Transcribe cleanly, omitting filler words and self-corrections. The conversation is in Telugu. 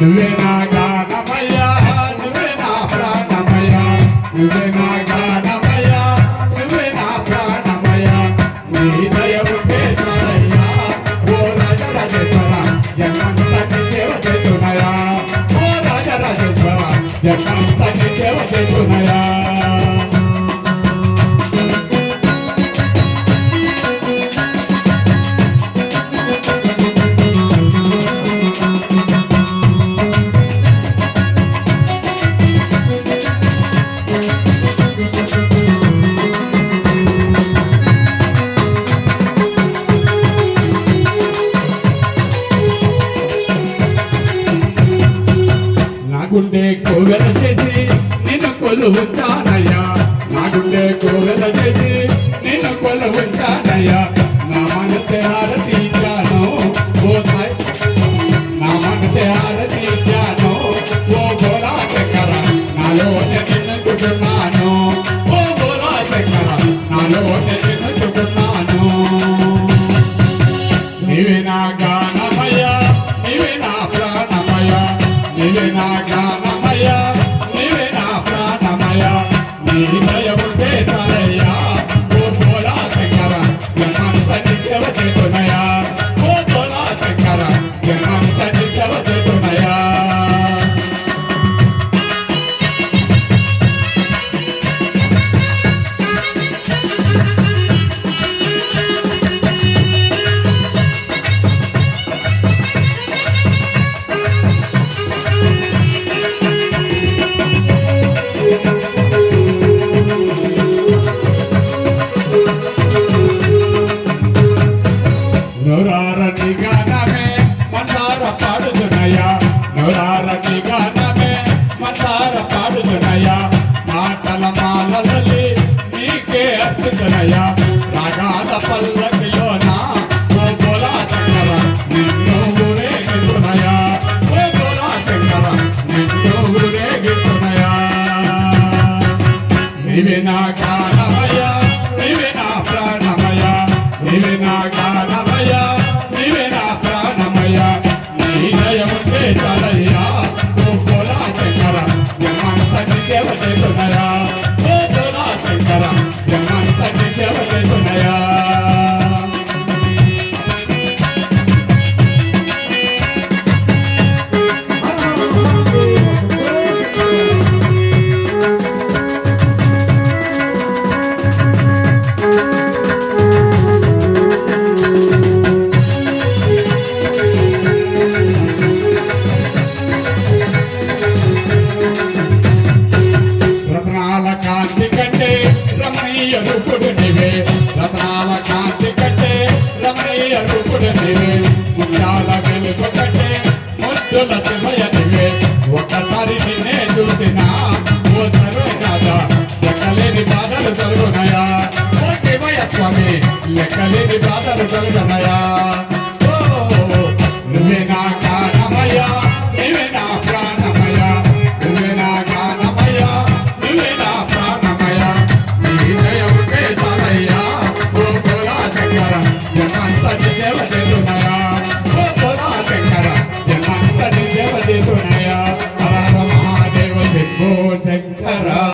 నువ్వే నా గానమయ్యా నువ్వే నా ప్రాణమయ్యా నువ్వే నా గానమయ్యా నువ్వే నా ప్రాణమయ్యా నీ దయ ఉంటే చాలయ్యా ఓ రాజరాజేశ్వర జగమంతా నీ సేవ చేస్తున్నాయా ఓ రాజరాజేశ్వర జగమంతా నీ సేవ చేస్తున్నాయా గుండె కోవెల చేసి నిన్ను కొలువుంటానయ్యా నా గుండె కోవెల చేసి నిన్ను కొలువుంటానయ్యా నా మనసే హారతీశాను ఓ సాయి నా మనసే హారతీశాను ఓ గోలా చక్కర నాలోనే నిన్నుకుంటున్నాను ఓ గోలా చక్కర నాలోనే నిన్నుకుంటున్నాను నీవే నా గానమయ్యా నీవే నా ప్రాణమయ్యా నీవే నా గానమయ్యా నీవే నా ప్రాణమయ్యా నీ దయ ఉంటే చాలయ్యా ఓ భోలా శంకర జన్మంతా నీ సేవ చేస్తున్నాయా ఓ భోలా శంకర జన్మంతా నీ సేవ చేస్తున్నాయా నోరారటి గానమే మందార పాడుదునయ్యా నోరారటి గానమే మందార పాడుదునయ్యా మాటల మాలలలి నీకే అర్పితునయ్యా రాగాల పల్లకిలోన ఓ గోలా చక్కర నిన్ను ఊరేగిస్తునయ్యా ఓ గోలా చక్కర నిన్ను ఊరేగిస్తునయ్యా నీవే నా గానమయ్యా నీవే నా ప్రాణమయ్యా నీవే నా గానమయ్యా నీవే నా ప్రాణమయ్యా నీ దయ ఉంటే చాలయ్యా ఓ గోలా శంకర జగమంతా నీ సేవ చేస్తున్నాయా ఓ గోలా శంకర జగమంతా నీ సేవ చేస్తున్నాయా రత్నాల కాంతి కంటే రమణీయ రూపుడు నీవే రత్నాల కాంతి కంటే రమణీయ రూపుడు నీవే ముత్యాల వెలుగు కంటే ముద్దుల శివయ నీవే ఒక్కసారి నిన్నే చూసినా ఓ సర్వనాథ లెక్కలేని బాధలు తొలగునయా ఓ శివయ స్వామి లెక్కలేని బాధలు తొలగునయా